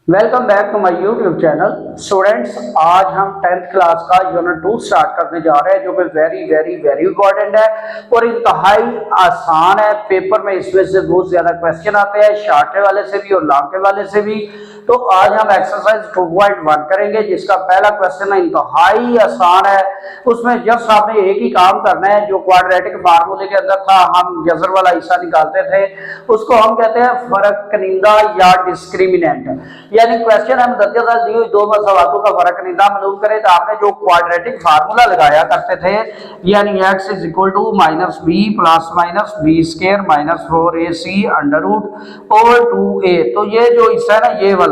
Welcome back to my YouTube channel students. आज हम 10th class का यूनिट 2 स्टार्ट करने जा रहे हैं जो कि वेरी वेरी वेरी इंपॉर्टेंट है और इंतहाई आसान है। पेपर में इसमें से बहुत ज्यादा क्वेश्चन आते हैं, शॉर्ट वाले से भी और लॉन्ग के वाले से भी। तो आज हम एक्सरसाइज 2.1 करेंगे जिसका पहला क्वेश्चन है, इंतहाई आसान है। उसमें जस्ट आपने एक ही काम करना है, जो क्वाड्रेटिक फार्मूले के अंदर था, हम जजर वाला हिस्सा निकालते थे, उसको हम कहते हैं फर्क कनिंदा या डिस्क्रिमिनेंट। यानी क्वेश्चन हम दर्जा दी हुई दो मसवातों का फर्क कनिंदा मालूम करें तो आपने जो क्वाड्रेटिक फार्मूला लगाया करते थे, यानी x is equal to minus B plus minus B square minus 4ac under root over 2a। तो ये जो हिस्सा है ना, ये वाला,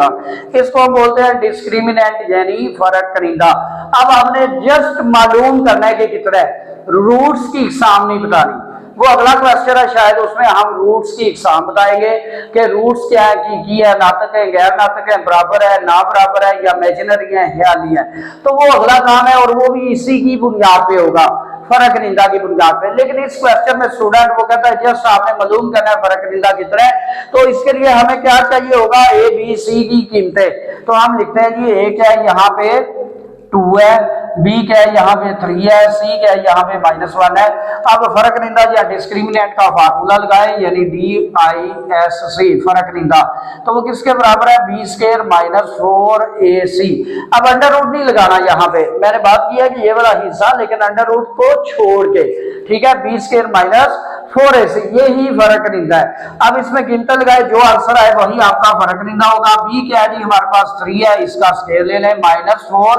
इसको हम बोलते हैं डिस्क्रिमिनेंट यानी फर्क कनिंदा। अब आपने जस्ट मालूम करना है कि कितना है, रूट्स की इकसाम नहीं बतानी। वो अगला क्वेश्चन है, शायद उसमें हम रूट्स की इकसाम बताएंगे कि रूट्स क्या है, की है, नातक है, गैर नातक है, बराबर है, ना बराबर है, या इमेजिनरी है, ख्याली है। तो वो अगला काम है और वो भी इसी की बुनियाद पे होगा, फर्क निंदा की बुनियाद पे। लेकिन इस क्वेश्चन में स्टूडेंट वो कहता है जस्ट आपने मालूम करना है फर्क निंदा कितना है। तो इसके लिए हमें क्या चाहिए होगा, ए बी सी की कीमतें। तो हम लिखते हैं जी, ए क्या है यहाँ पे 2 है, बी क्या है यहाँ पे 3 है, सी क्या है यहाँ पे -1 है। अब फर्क निंदा या डिस्क्रिमिनेंट का फार्मूला लगाए, यानी DISC फर्क निंदा। तो वो किसके बराबर है, बी स्क्वायर माइनस 4ac। अब अंडर रूट नहीं लगाना यहाँ पे, मैंने बात की है कि ये वाला हिस्सा, लेकिन अंडर रूट को छोड़ के, ठीक है, बी स्क्वायर माइनस 4ac, ये ही फर्क निंदा है। अब इसमें गिनते लगाए, जो आंसर आए वही आपका फर्क निंदा होगा। बी क्या है जी, हमारे पास 3 है, इसका स्क्वायर ले लें, -4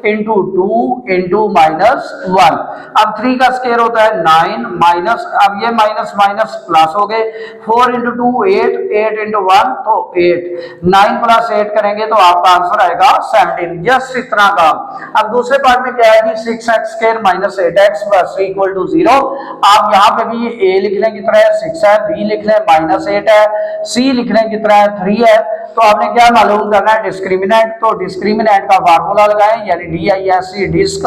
इंटू 2 इंटू -1। अब 3 का स्क्वायर होता है 9 माइनस, अब ये माइनस माइनस प्लस हो गए, 4 इंटू 2 8, 8 इंटू 1 तो 8, 9 प्लस 8 करेंगे तो आपका आंसर आएगा 17। जस्ट इतना काम। अब दूसरे पार्ट में क्या है जी, 6x square minus 8x plus 3 = 0। आप यहाँ पे भी ए लिख लें कितना है, 6 है, बी लिख लें -8 है, सी लिख लें कितना है, 3 है। तो आपने क्या मालूम करना है, डिस्क्रिमिनेंट। तो डिस्क्रिमिनेंट का फार्मूला लगाएं, यानी DISC डिस्क,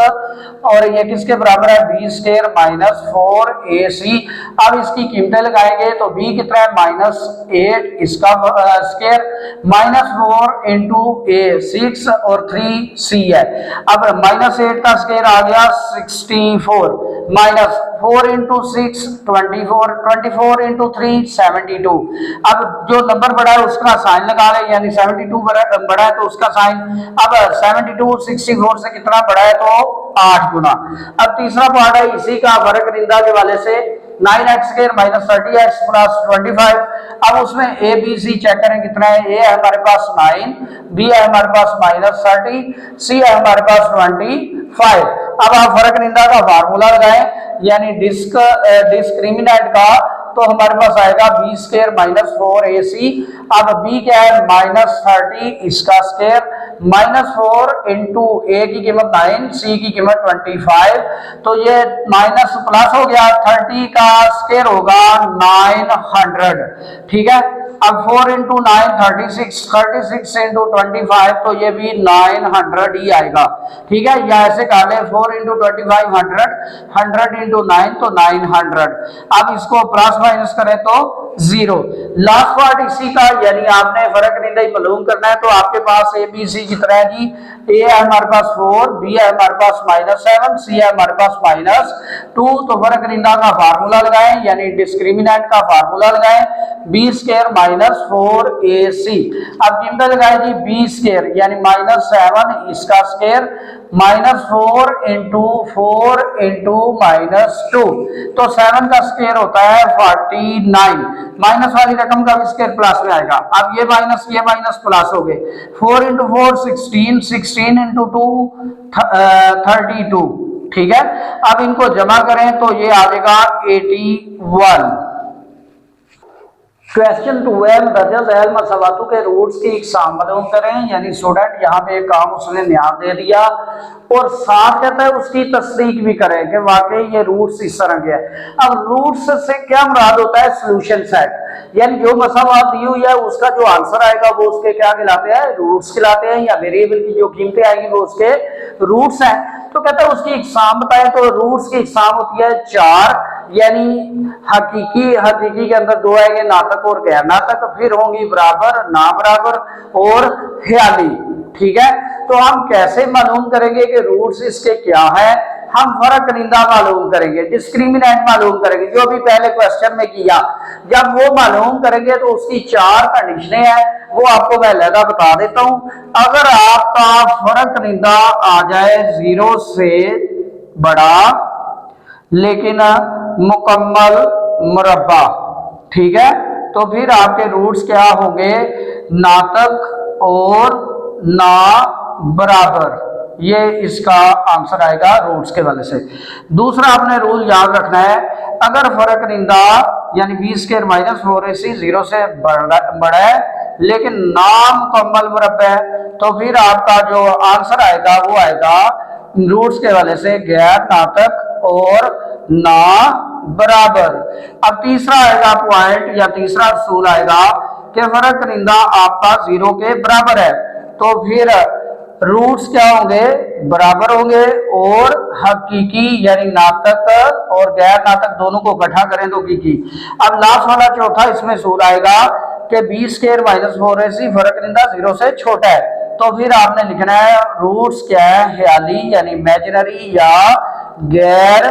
और ये किसके बराबर है, बी स्क्वायर माइनस 4ac। अब इसकी कीमतें लगाएंगे तो बी कितना है, -8, इसका स्क्वायर, -4 इंटू ए 6 और 3c है। अब -8 का स्क्वायर आ गया 64, -4 इंटू 6 24, 24 इंटू 3 72। अब जो नंबर बड़ा है उसका साइन लगा ले, यानी 72 बड़ा है तो उसका साइन। अब 72 64 से कितना बड़ा है, तो 8 गुना। अब तीसरा पार्ट है इसी का, फर्क निंदा के वाले से, 9x square minus 30x plus 25। अब उसमें ए बी सी चेक करें कितना है, ए है हमारे पास 9, बी है हमारे पास -30, सी है हमारे पास 25। अब आप फर्क निंदा का फार्मूला लगाएं, यानी डिस्क्रिमिनेंट का, तो हमारे पास आएगा बी स्क्वायर माइनस 4ac। अब बी क्या है, -30, इसका स्क्वायर, -4 इंटू ए की कीमत 9, सी की कीमत 25। तो ये माइनस प्लस हो गया, 30 का स्क्वायर होगा 900, ठीक है। अब 4 इंटू 9 36, 36 इंटू 25, तो ये भी 900 ही आएगा, ठीक है। या ऐसे कर ले, 4 इंटू 25 100, 100 इंटू 9 तो 900। अब इसको प्लस माइनस करें तो 0। लास्ट पार्ट इसी का, यानी आपने फर्क निंदा ही मालूम करना है। तो आपके पास ए बी सी कितना है जी, ए है हमारे पास 4, बी है हमारे पास -7, सी है हमारे पास -2। तो फर्क निंदा का फार्मूला लगाएं, यानी डिस्क्रिमिनेंट का फार्मूला लगाएं, बी स्क्वायर -4ac। अब कीमत लगाए जी, बी स्क्वायर यानी -7, इसका स्क्वायर, -4 इंटू 4 इंटू -2, तो 7 का स्क्वायर होता है 49। माइनस वाली रकम का भी स्क्वायर प्लस में आएगा। अब ये माइनस प्लस हो गए, 4 इंटू 4 16, 16 इंटू 2 32, ठीक है। अब इनको जमा करें तो ये आ जाएगा 81। क्वेश्चन 2 है, दर्जा झैल मसवातों के रूट्स की इकसाम मालूम करें। यानी स्टूडेंट यहाँ पे एक काम उसने न्याय दे दिया और साथ कहता है उसकी तस्दीक भी करें कि वाकई ये रूट्स इस तरह के हैं। अब रूट्स से क्या मुराद होता है, सोल्यूशन सेट, यानी जो मसवात दी हुई है उसका जो आंसर आएगा वो उसके क्या कहलाते हैं, रूट्स कहलाते हैं, या वेरिएबल की जो कीमतें आएंगी वो उसके रूट्स हैं। तो कहता है उसकी इकसाम बताएं, तो रूट्स की इकसाम होती है 4, यानी हकीकी, हकीकी के अंदर दो आएंगे नातक और गैर नातक, फिर होंगी बराबर, ना बराबर और ख्याली। ठीक है, तो हम कैसे मालूम करेंगे कि रूट्स इसके क्या है? हम फर्कनिंदा मालूम करेंगे, डिस्क्रिमिनेंट मालूम करेंगे, जो भी पहले क्वेश्चन में किया। जब वो मालूम करेंगे तो उसकी 4 कंडीशनें हैं, वो आपको मैं अलग बता देता हूं। अगर आपका फर्कनिंदा आ जाए 0 से बड़ा लेकिन मुकम्मल मुरब्बा, ठीक है, तो फिर आपके रूट्स क्या होंगे? नातक और ना बराबर। ये इसका आंसर आएगा रूट्स के वाले से। दूसरा आपने रूल याद रखना है, अगर फर्कनिंदा यानी बी स्क्वायर माइनस 4ac 0 से बड़ा है लेकिन ना मुकम्मल मुरब्बा है, तो फिर आपका जो आंसर आएगा वो आएगा रूट्स के वाले से गैर नातक और ना बराबर। अब तीसरा आएगा पॉइंट या तीसरा असूल आएगा कि फर्कनिंदा आपका 0 के बराबर है, तो फिर रूट्स क्या होंगे? बराबर होंगे। और हकीकी यानी नातक और गैर नातक दोनों को इकट्ठा करें तो हकीकी। अब लास्ट वाला चौथा इसमें सूल आएगा कि बी स्क्वायर माइनस 4ac फर्कनिंदा 0 से छोटा है, तो फिर आपने लिखना है रूट्स क्या है? ख्याली यानी इमेजिनरी या गैर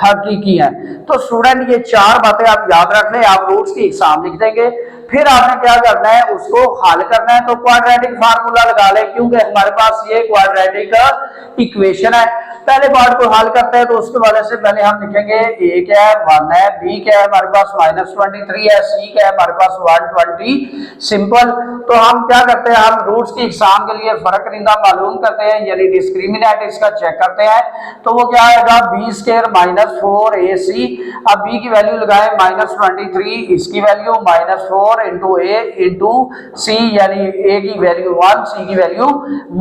हकीकी है। तो स्टूडेंट ये 4 बातें आप याद रख लें, आप रूट्स की एग्जाम लिख देंगे, फिर आपने क्या करना है? उसको हल करना है। तो क्वाड्रेटिक फार्मूला लगा लें, क्योंकि हमारे पास ये क्वाड्रेटिक इक्वेशन है। पहले पार्ट को हल करते हैं तो उसके वाले से पहले हम लिखेंगे a क्या है? 1 है, b क्या है? हमारे पास -23 है, c क्या है? हमारे पास 120। सिंपल। तो हम क्या करते हैं? हम रूट्स की एग्जाम के लिए फर्कनिंदा मालूम करते हैं, यानी डिस्क्रिमिनेंट इसका चेक करते हैं। तो वो क्या आएगा? b square minus 4ac। अब b की वैल्यू लगाएं -23, इसकी value -4 into a into c, यानी a की वैल्यू 1, c की वैल्यू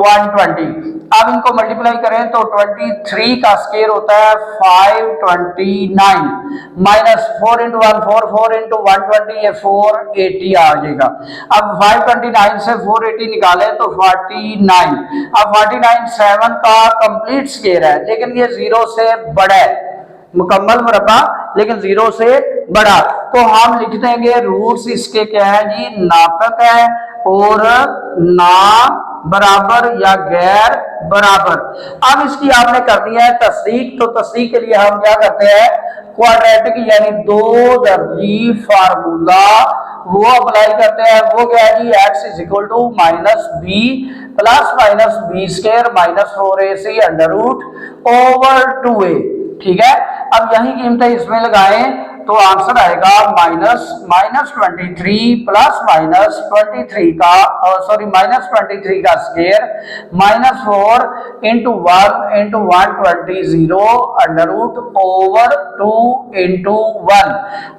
120। अब इनको मल्टीप्लाई करें तो 23 का स्क्वायर होता है 529 माइनस 4 इंटू 1 4 इंटू 120 ये 480 आ जाएगा। अब 529 से 480 निकालें तो 49। अब 49 7 का कंप्लीट स्क्वायर है, लेकिन ये 0 से बड़ा है, मुकम्मल मुरब्बा लेकिन 0 से बड़ा। तो हम लिख देंगे रूट्स इसके क्या है जी? नातक है और ना बराबर या गैर बराबर। अब इसकी आपने करनी है तस्दीक। तो तस्दीक के लिए हम क्या करते हैं? क्वाड्रेटिक यानी 2 दर्जी फार्मूला वो अप्लाई करते हैं। वो क्या है जी? x is equal to minus B plus minus B square minus 4ac under root over 2a। ठीक है, अब यही कीमतें इसमें लगाएं तो आंसर आएगा -23 प्लस -23 का -23 का square -4 into 1 into 120 under root over 2 into 1।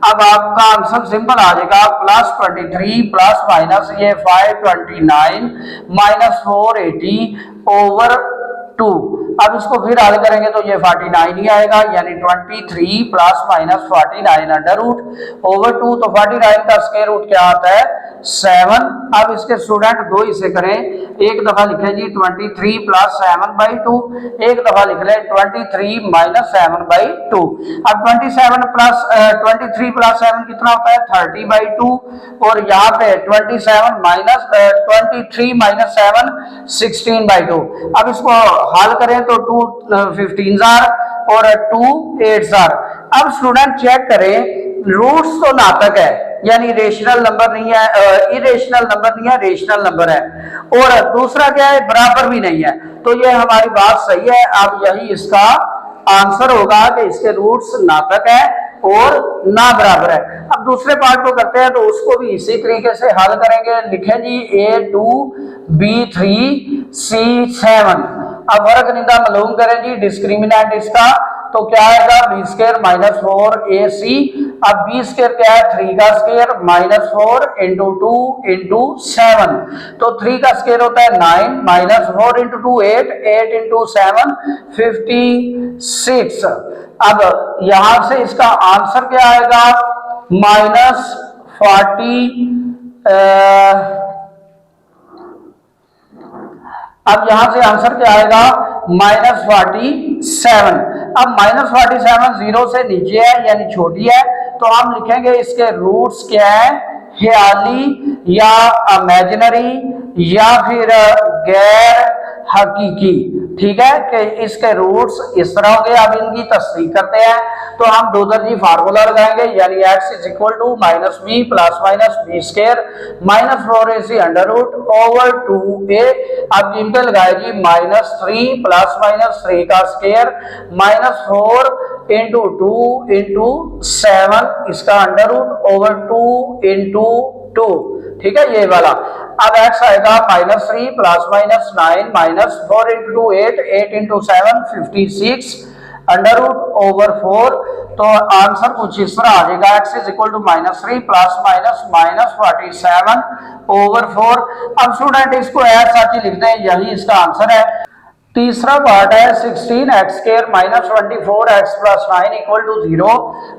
अब आपका आंसर सिंपल आ जाएगा +23 प्लस माइनस ये 529 माइनस 480 ओवर 2। अब इसको फिर हल करेंगे तो ये 49 ही आएगा, यानी 23 plus minus 49 under root over 2। तो 49 का स्क्वायर रूट क्या आता है? 7। अब इसके स्टूडेंट दो हिस्से करें, एक दफा लिखें जी 23 प्लस 7/2, एक दफा लिख लें 23 माइनस 7/2। अब 23 प्लस 7 कितना होता है? 30/2। और यहाँ पे 23 माइनस 7 16/2। अब इसको हल करें तो 2 15 और 2 8। अब स्टूडेंट चेक करें, रूट्स तो नातक है यानी रेशनल नंबर नहीं है, इरेशनल नंबर नहीं है, रेशनल नंबर है। और दूसरा क्या है? बराबर भी नहीं है। तो ये हमारी बात सही है। अब यही इसका आंसर होगा कि इसके रूट्स नातक है और ना बराबर है। अब दूसरे पार्ट को करते हैं तो उसको भी इसी तरीके से हल करेंगे। लिखें जी A2 B3 C7। अब फर्कनिंदा मालूम करें जी, डिस्क्रिमिनेंट इसका तो क्या आएगा? B square minus 4ac। अब बी स्क्वायर क्या है? 3 का स्क्वायर माइनस 4 इंटू 2 इंटू 7। तो 3 का स्क्वायर होता है 9 माइनस 4 इंटू 2 8 8 इंटू 7 56। अब यहां से इसका आंसर क्या आएगा? -40। अब यहां से आंसर क्या आएगा? -47। अब -47 जीरो से नीचे है यानी छोटी है, तो हम लिखेंगे इसके रूट्स क्या है, ख्याली या इमेजिनरी या फिर गैर हकीकी। ठीक है कि इसके रूट्स इस तरह हो गए। अब इनकी तस्दीक करते हैं, तो हम दो दर्जी फार्मूला लगाएंगे यानी x is equal to minus B plus minus B square minus 4ac under root over 2a। अब जिन पे लगाए जी -3 प्लस माइनस 3 का स्क्वायर माइनस 4 इंटू 2 इंटू 7 इसका अंडर रूट ओवर 2 इंटू 2। ठीक है ये वाला। अब x आएगा -3 plus minus 9 minus 4 into 2 8 8 into 7 56 under root over 4। तो आंसर कुछ इस तरह आ जाएगा, x is equal to -3 plus minus minus 47 over 4। अब स्टूडेंट इसको ऐसा ही लिखते हैं, यही इसका आंसर है। तीसरा पार्ट है 16x square minus 24x plus 9 equal to 0।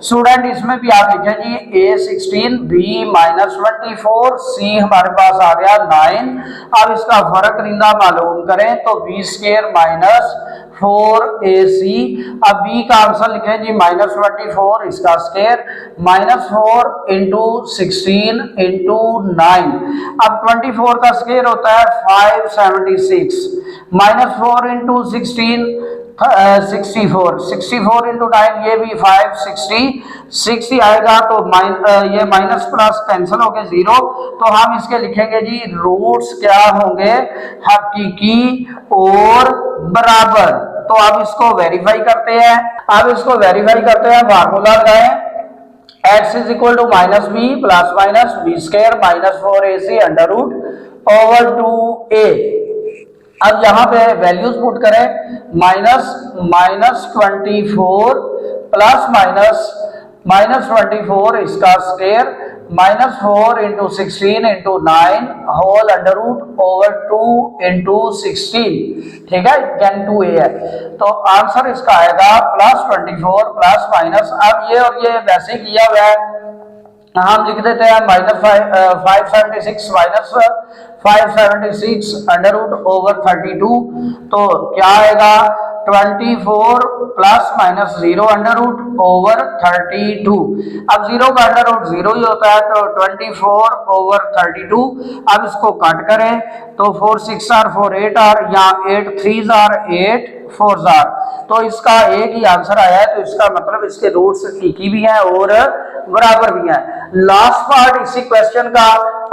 Student इसमें भी आप लिखें जी a 16 b -24 c हमारे पास आ गया 9। अब इसका फर्क रिंदा मालूम करें तो b स्क्वायर माइनस 4ac। अब b का आंसर लिखें जी -24 इसका स्क्वायर माइनस 4 इंटू 16 इंटू 9। अब 24 का स्क्वायर होता है 576 माइनस 4 इंटू 16 64 इंटू 9 ये भी 560 आएगा। तो ये माइनस प्लस कैंसिल हो गए 0। तो हम इसके लिखेंगे जी रूट्स क्या होंगे, हकीकी और बराबर। तो अब इसको वेरीफाई करते हैं। फार्मूला लगाएं, x is equal to minus B plus minus B square minus 4ac under root over 2a। अब यहां पे वैल्यूज पुट करें, -24 प्लस माइनस 24 इसका square -4 into 16 into 9 whole under root over 2 into 16। ठीक है यानी 2a है। तो आंसर इसका आएगा +24 प्लस माइनस। अब ये और ये वैसे किया हुआ है, हम लिख देते हैं -576 माइनस 576 अंडर रूट ओवर 32। तो क्या आएगा 24 plus minus 0 under root over 32। अब 0 का अंडर रूट 0 ही होता है, तो 24 ओवर 32। अब इसको कट करें तो 4 6 आर 4 8 आर या 8 3 आर 8 4 आर। तो इसका एक ही आंसर आया है, तो इसका मतलब इसके रूट्स की भी हैं और बराबर भी हैं। लास्ट पार्ट इसी क्वेश्चन का,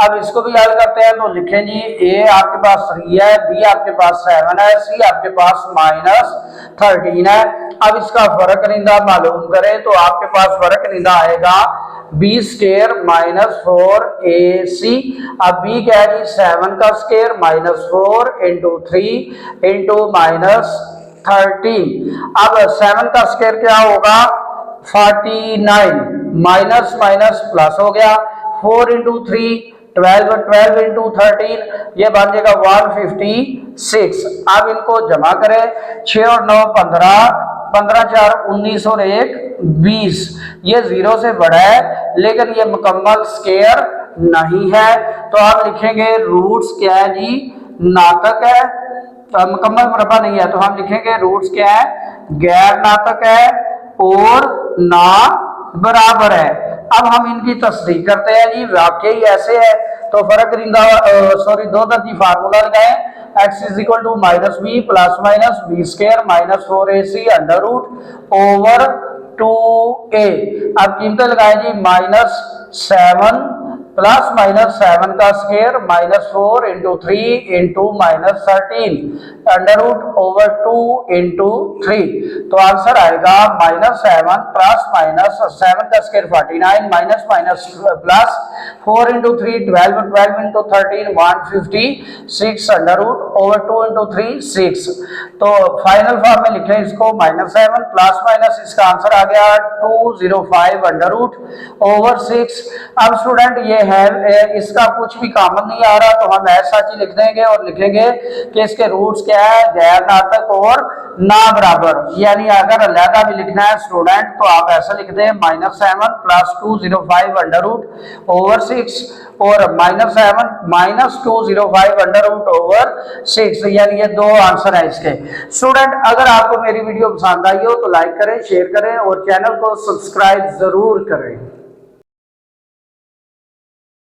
अब इसको भी हल करते हैं। तो लिखें जी a आपके पास 3 है, b आपके पास 7 है, c आपके पास -13 है। अब इसका फर्क निंदा मालूम करें तो आपके पास फर्क निंदा आएगा b स्क्वायर -4ac। अब b क्या है जी 7 का स्क्वायर -4 इंटू 3 इंटू -13। अब 7 का स्क्वायर क्या होगा 49 माइनस माइनस प्लस हो गया 4 इंटू 3 12 इंटू 13 ये बन जाएगा 156। अब इनको जमा करें 6 और 9 15 15 4 19 और 1 20। ये 0 से बड़ा है लेकिन ये मुकम्मल स्क्वायर नहीं है, तो आप लिखेंगे रूट्स क्या है जी नातक है, तो मुकम्मल मुरब्बा नहीं है, तो हम लिखेंगे रूट्स क्या है गैर नातक है और ना बराबर है। अब हम इनकी तस्दीक करते हैं जी वाकई ऐसे है। तो फर्क रिंदा दो दर्जी फार्मूला लगाएं, x is equal to minus B plus minus B square minus 4ac under root over 2a। अब कीमतें लगाएं जी -7 प्लस -7 का square -4 into 3 into -13 under root over 2 into 3। तो आंसर आएगा -7 प्लस -7 का square 49 minus minus plus 4 into 3 12 into 13 156 under root over 2 into 3 6। तो final form में लिखें इसको -7 प्लस माइनस इसका आंसर आ गया 205 अंडर रूट ओवर 6। अब स्टूडेंट ये है इसका कुछ भी कॉमन नहीं आ रहा, तो हम ऐसा ही लिख देंगे और लिखेंगे कि इसके रूट्स क्या है गैर नातक और ना बराबर, यानी अगर अलहदा भी लिखना है स्टूडेंट तो आप ऐसा लिखते हैं -7 + 205 अंडर रूट ओवर 6 और -7 - 205 अंडर रूट ओवर 6, यानी ये दो आंसर है इसके। स्टूडेंट अगर आपको मेरी वीडियो पसंद आई हो तो लाइक करें, शेयर करें और चैनल को सब्सक्राइब जरूर करें।